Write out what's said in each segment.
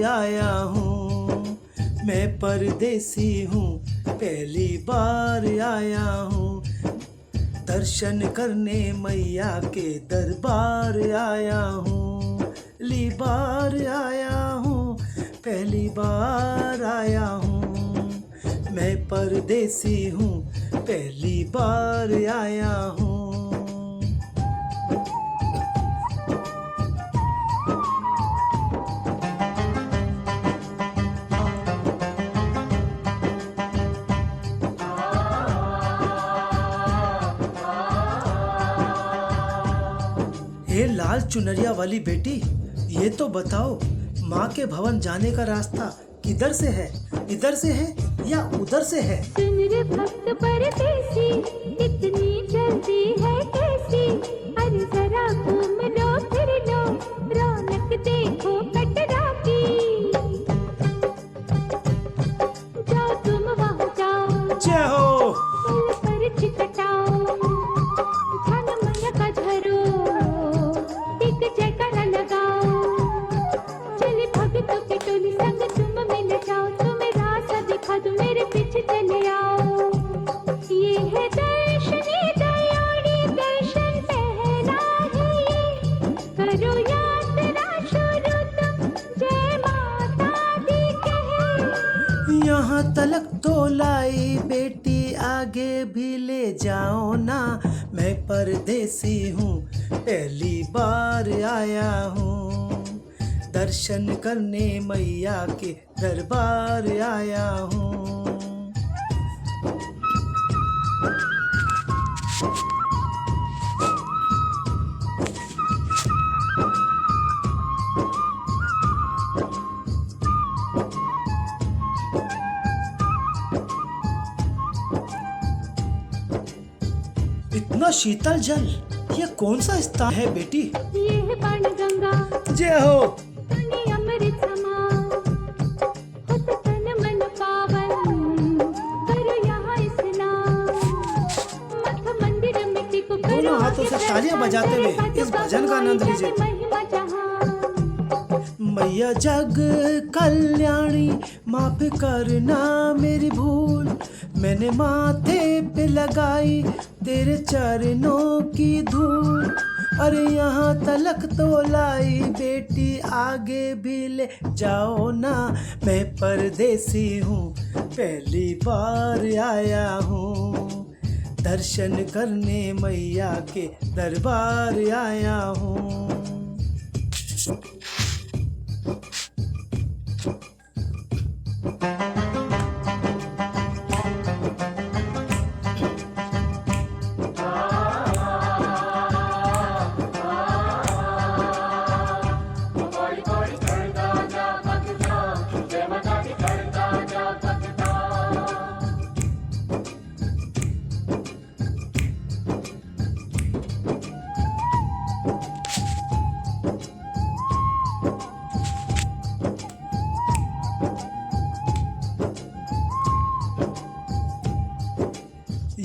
आया हूँ, मैं परदेसी हूँ, पहली बार आया हूँ, दर्शन करने मैया के दरबार आया हूँ, पहली बार आया हूँ, पहली बार आया हूँ, मैं परदेसी हूँ, पहली बार आया हूँ। हे लाल चुनरिया वाली बेटी, ये तो बताओ माँ के भवन जाने का रास्ता किधर से है? इधर से है या उधर से है? सुन रे भक्त परदेसी, इतनी जल्दी है कैसी? अरे जरा घूम लो फिर लो, रौनक देखो कटरा की। जाओ तुम वहाँ जाओ, जय हो। पर चिकटाओ, ध्यान मैया का धरो, एक जयकारा लगाओ, चले भक्तों की टोली संग तुम मिल जाओ, तुम्हें रास्ता दिखा दूं, मेरे पीछे चले आओ। ये है दर्शनी दयाड़ी दर्शन पहला है ये, करो यात्रा शुरू तुम, जय माता दी कहे। यहाँ तलक तो लाई बेटी, आगे भी ले जाओ ना, मैं परदेसी हूँ, पहली बार आया हूँ, दर्शन करने मैया के दरबार आया हूँ। इतना शीतल जल, ये कौन सा स्थान है बेटी? ये है बाणगंगा, जय हो। पानी अमृत समा, होत तन मन पावन, करो यहाँ स्नान। मठ मंदिर मिट्टी को करो दोनों हाथों से तालियां बजाते हुए इस भजन का आनंद लीजिए। महिमा जहाँ। मैया जग कल्याणी, माफ करना मेरी भूल, मैंने माथे पे लगाई तेरे चरणों की धूल, अरे यहाँ तलक तो लाई बेटी, आगे भी ले जाओ ना, मैं परदेसी हूँ, पहली बार आया हूँ, दर्शन करने मैया के दरबार आया हूँ।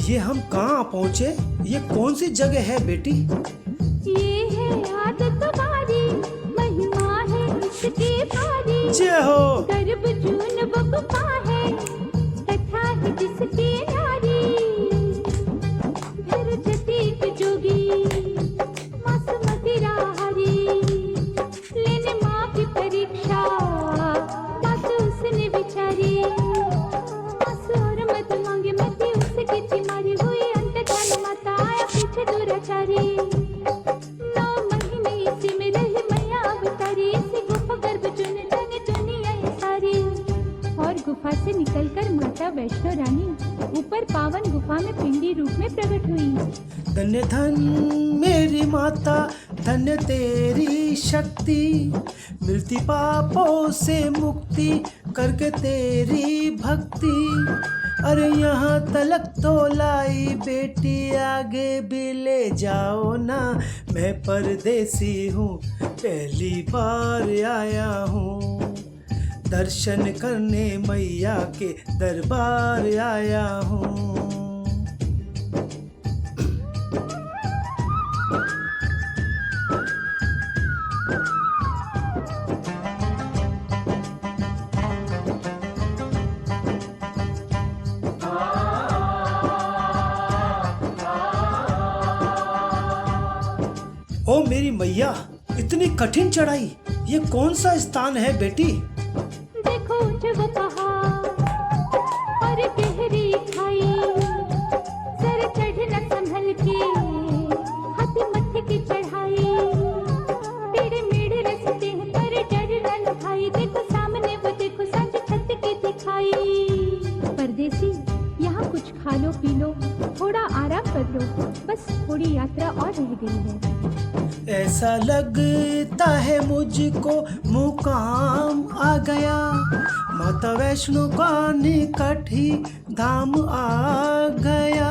ये हम कहाँ पहुँचे? ये कौन सी जगह है बेटी? ये है आदत तुम्हारी, महिमा है इसकी भारी। जय हो। गर्भ जून वो गुफा है, कथा है जिसकी नारी। धर जतीक जोगी, मासूमती राहरी, लेने माँ की परीक्षा, बात उसने बिचारी। आंसू और मत मांगे मती उसकी चिमारी, हुई अंत जान माता आया पीछे दुराचारी। 9 महीने इसी में रही मैया अवतारी, इसी गुफा गर्भ चुन जाने दुनिया ये सारी। और गुफा से निकलकर माता वैष्णो रानी ऊपर पावन गुफा में पिंडी रूप में प्रकट हुई। धन्य धन मेरी माता, धन्य तेरी शक्ति, मिलती पापों से मुक्ति करके तेरी भक्ति, अरे यहाँ तलक तो लाई बेटी, आगे भी ले जाओ ना, मैं परदेसी हूँ, पहली बार आया हूँ, दर्शन करने मैया के दरबार आया हूँ। मेरी मैया, इतनी कठिन चढ़ाई, ये कौन सा स्थान है बेटी? देखो ऊंचा पहाड़ और गहरी खाई, सर चढ़ना संभल के, हाथी मत्थे की चढ़ाई, टेढ़े मेढ़े रास्ते हैं पर डरना न भाई, देखो सामने वो देखो सांझ छत की दिखाई। परदेसी, यहाँ कुछ खा लो पी लो, थोड़ा आराम कर लो, बस थोड़ी यात्रा और रह गई है। ऐसा लगता है मुझको मुकाम आ गया, माता वैष्णो का निकट ही धाम आ गया।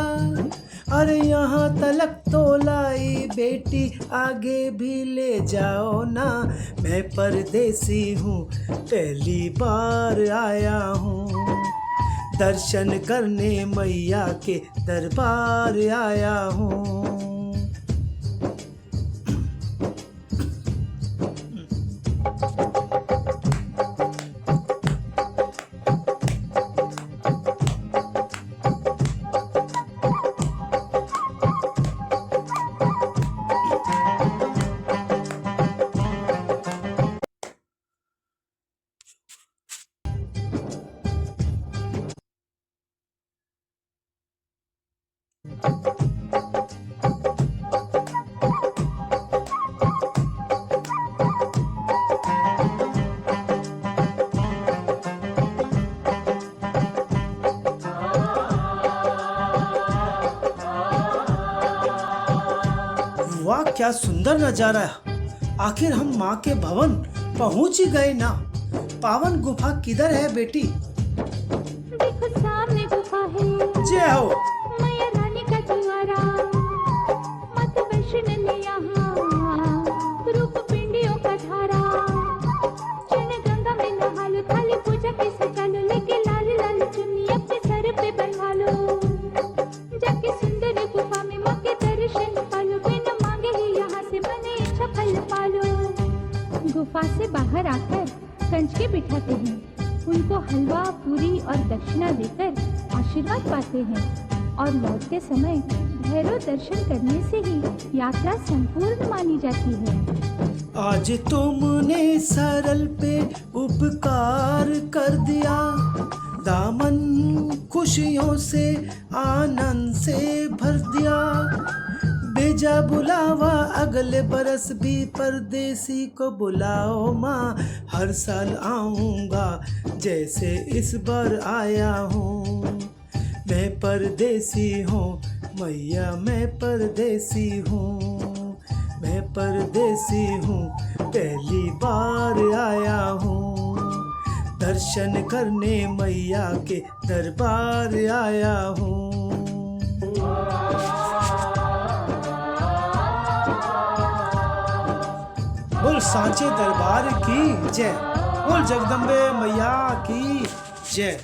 अरे यहाँ तलक तो लाई बेटी, आगे भी ले जाओ ना, मैं परदेसी हूँ, पहली बार आया हूँ, दर्शन करने मैया के दरबार आया हूँ। वाह, क्या सुंदर नजारा है। आखिर हम माँ के भवन पहुंच ही गए ना। पावन गुफा किधर है बेटी? देखो सामने गुफा है, जय हो। मैया रानी का द्वारा, माता वैष्णो ने यहाँ रूप पिंडियों का धारा, चरण गंगा में नहा लो, थाली पूजा के सजा लो, लेके लाल लाल चुन्नी अपने सर पे बनवा लो, जाके सुंदर गुफा में माँ के दर्शन पालो, बिना मांगे ही यहाँ से मने इच्छा फल पालो। गुफा से बाहर आकर कंचके बिठाते हैं, उनको हलवा पूरी और दक्षिणा देकर आशीर्वाद पाते हैं, और लौटते समय भैरव दर्शन करने से ही यात्रा संपूर्ण मानी जाती है। आज तुमने सरल पे उपकार कर दिया, दामन खुशियों से आनंद से भर दिया, भेजा बुलावा अगले बरस भी परदेसी को बुलाओ माँ, हर साल आऊँगा जैसे इस बार आया हूँ, मैं परदेसी हूँ मैया, मैं परदेसी हूँ, मैं परदेसी हूँ, पहली बार आया हूँ, दर्शन करने मैया के दरबार आया हूँ। बोल सांचे दरबार की जय, बोल जगदम्बे मैया की जय।